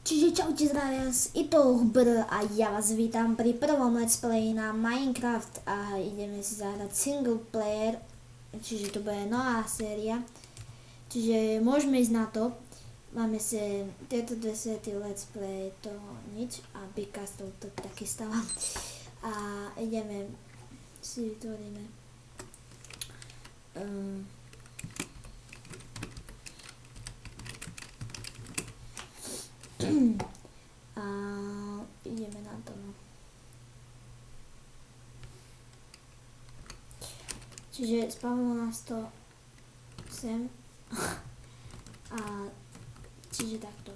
Čiže čaute, zdravia z Itohbr a ja vás vítam pri prvom let's play na Minecraft a ideme si zahrať single player, čiže to bude nová séria, čiže môžeme ísť na to. Máme si tieto dve sety let's play, to nič a Bigcastle to taky stáva a ideme si vytvoríme a ideme na to, no. Čiže spavilo nás to sem a čiže takto.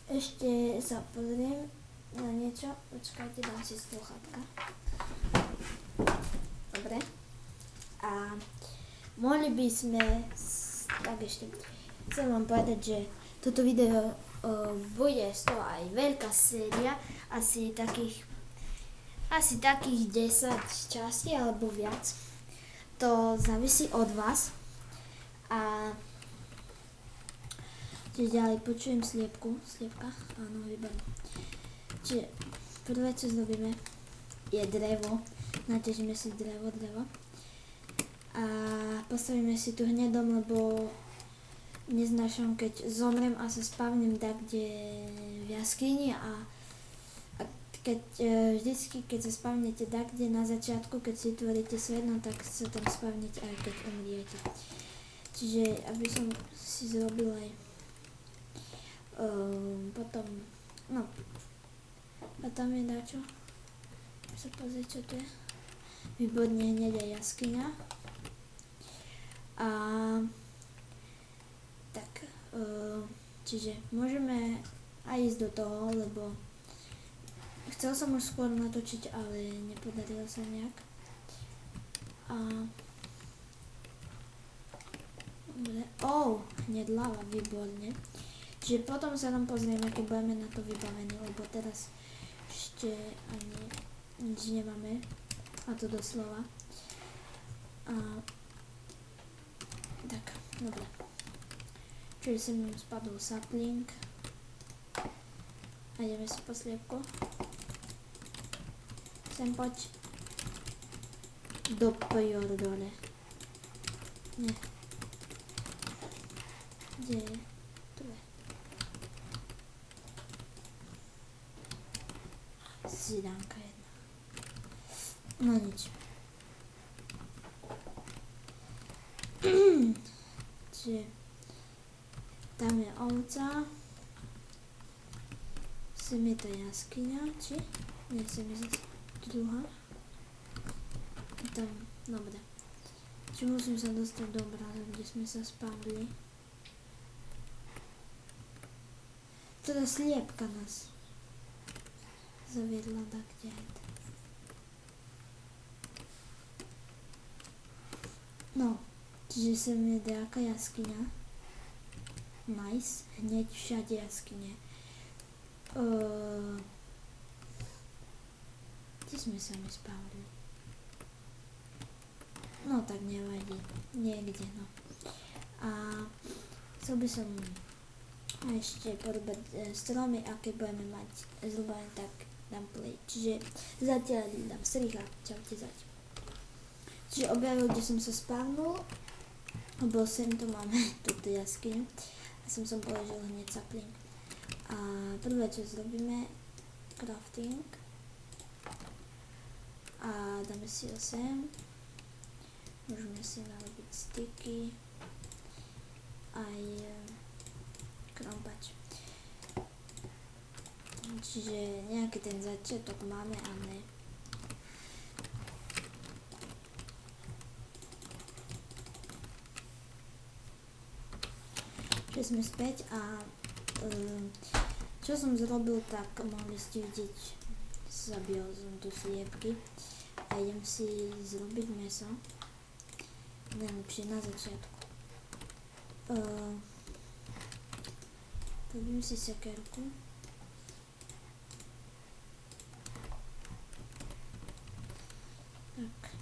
Ešte sa pozriem na niečo, počkajte, dám si sluchátka. Dobre. A mohli by sme, tak ešte, chcem vám povedať, že toto video bude z toho aj veľká séria, asi takých 10 častí alebo viac. To závisí od vás. A čiže ďalej počujem sliepka, áno, výborné. Čiže prvé, čo zrobíme, je drevo. Naťažíme si drevo. A postavíme si tu hnedom, lebo neznášam, keď zomrem a sa spavnem kde v jaskyni a keď vždycky, keď sa spavnete kde na začiatku, keď si tvoríte svet, no tak sa tam spavnete aj keď umriete. Čiže aby som si zrobil aj potom, no a tam je dačo, sa pozrieť, čo to je. Výborne, hneď aj jaskyňa. A tak, čiže môžeme aj ísť do toho, lebo chcel som už skôr natočiť, ale nepodarilo sa nejak. A dobre, hneď lava, výborne. Čiže potom sa nám pozrieme, keď budeme na to vybavení, lebo teraz ešte ani nič nemáme, a to doslova. A tak, dobre. Čiže sem mi spadol sapling a ideme si po sliepku. Sem poď do dole. Nie. Kde je? Tu je. Zidánka jedna. No nič. Čiže tam je ovca, sem je tá jaskyňa, či? Nie, sem je zase druhá. Tam, dobre. Čiže musím sa dostať do obrazu, kde sme sa spavili. Teda sliepka nás zaviedla kde. No, čiže sem je nejaká jaskyňa. Nice, hneď všade jaskyne. Kde sme sa mi spavili? No tak nevadí, niekde, no. A chcel by som ešte porúbať stromy, a keď budeme mať zhruba tak dám play. Čiže zatiaľ dám striha, čaute zatiaľ. Čiže objavil, kde som sa spavnul, lebo sem to máme túto jaskyňu. A som položil hneď sapling. A prvé, čo zrobíme, crafting. A dáme si ho sem. Môžeme si narobiť sticky. Aj krompač. Čiže nejaký ten začiatok máme, ale že sme späť a čo som zrobil, tak mohli ste vidieť, zabil som tu sliepky a idem si zrobiť mäso, najlepšie na začiatku. Robím si sekerku. Tak.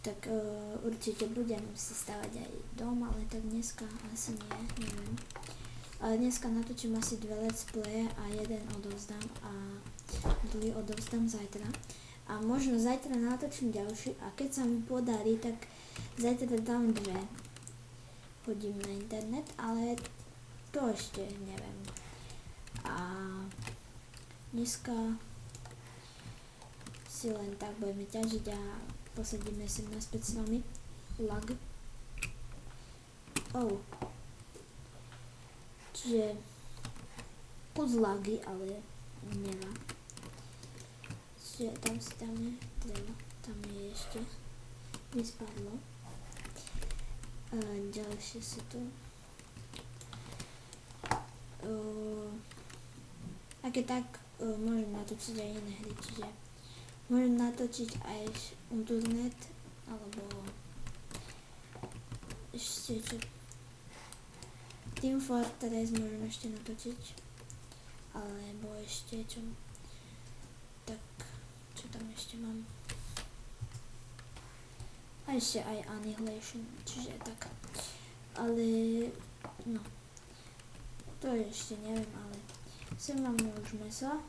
Tak určite budem si stavať aj dom, ale tak dneska asi nie, neviem. Ale dneska natočím asi 2 let's play a jeden odovzdám a druhý odovzdám zajtra. A možno zajtra natočím ďalší a keď sa mi podarí, tak zajtra dám 2. Hodím na internet, ale to ešte neviem. A dneska si len tak budeme ťažiť a posadíme si naspäť s vami. Lag. Čiže kus lagy, ale nemá. Čiže tam si dáme drevo. Tam je ešte. Vyspadlo. Ďalšie si tu. A keď tak, môžem natočiť aj iné hry, čiže môžem natočiť aj Internet, alebo ešte čo. Team Fortress môžem ešte natočiť, alebo ešte čo. Tak, čo tam ešte mám? A ešte aj Annihilation, čiže tak. Ale, no. To ešte neviem, ale sem máme už meso.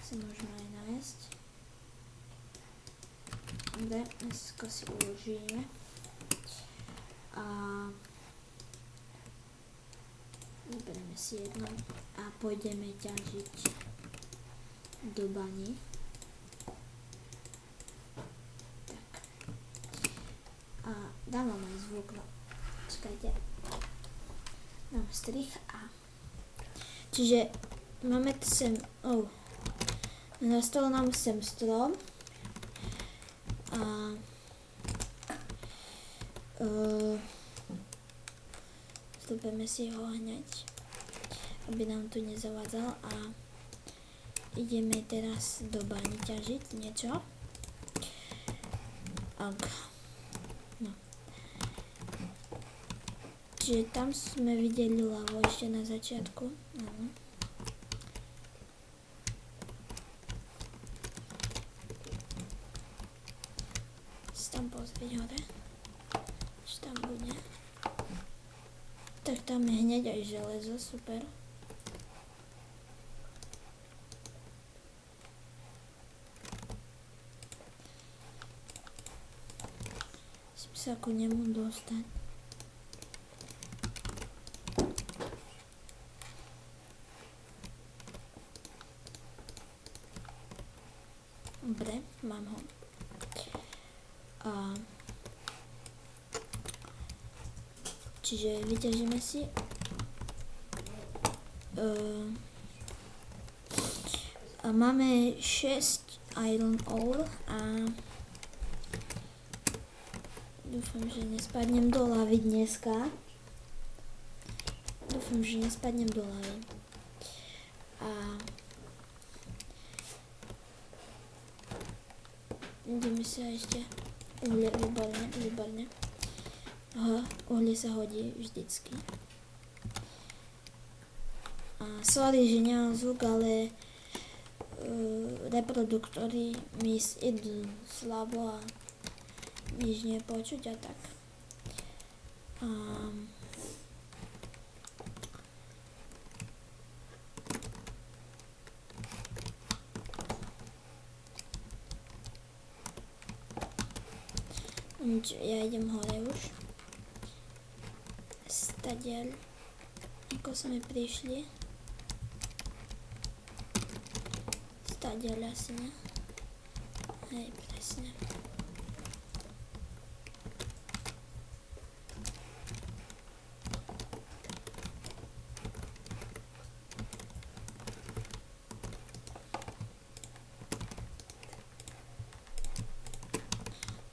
Sem môžeme aj nájsť. Dobre, dneska si uložíme. A vyberieme si jedno a pôjdeme ťažiť do bani. Tak. A dám vám aj zvuk. Čakajte. Dám strich a čiže máme sem, nastal nám sem strom a stúpeme si ho hneď, aby nám tu nezavádzal a ideme teraz do bani ťažiť niečo. Čiže tam sme videli lavu ešte na začiatku. Áno. Si tam pozrieť hore. Čo tam bude. Tak tam je hneď aj železo, super. Musím sa ku nemu dostať. Dobre, mám ho. Čiže vyťažíme si a máme 6 iron ore a dúfam, že nespadnem do lavy dneska. A ideme si ešte uhlie, výborne. Uhlie sa hodí vždycky. A sorry, že nemám zvuk, ale reproduktory mi idú slabo a nič nepočuť a tak. Ja idem hore už. Stadiaľ, ako sme prišli. Stadiaľ asi ne. Hej, presne.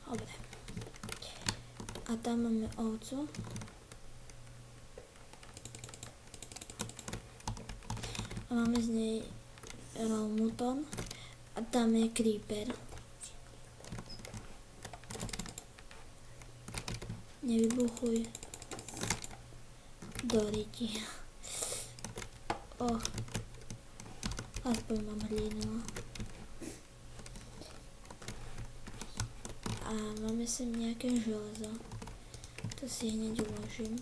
Dobre. A tam máme ovcu. A máme z nej mutton. A tam je creeper. Nevybuchuj. Do ryti. Aspoň mám hlínu. A A máme sem nejaké železo. To si hneď uložím.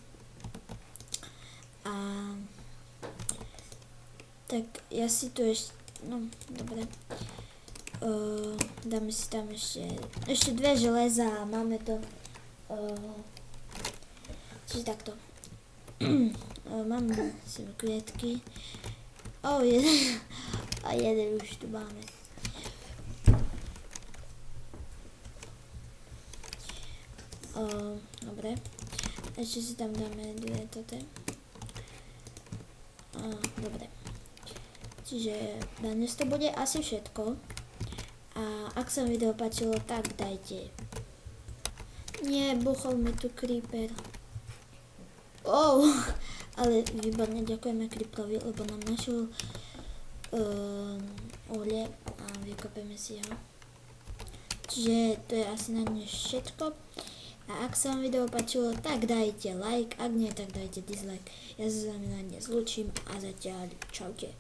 A tak ja si tu ešte, no dobre. Dáme si tam ešte 2 železa a máme to. Čiže takto. Mám si klietky. Jeden už tu máme. Dobre. Ešte si tam dáme 2 toto. Dobre. Čiže na dnes to bude asi všetko. A ak sa video páčilo, tak dajte. Nie, buchol mi tu creeper. Ale výborne, ďakujeme creeperovi, lebo nám našiel uhlie a vykopeme si ho. Čiže to je asi na dnes všetko. A ak sa vám video páčilo, tak dajte like, ak nie, tak dajte dislike. Ja sa s vami na dnes lúčim a zatiaľ čaute.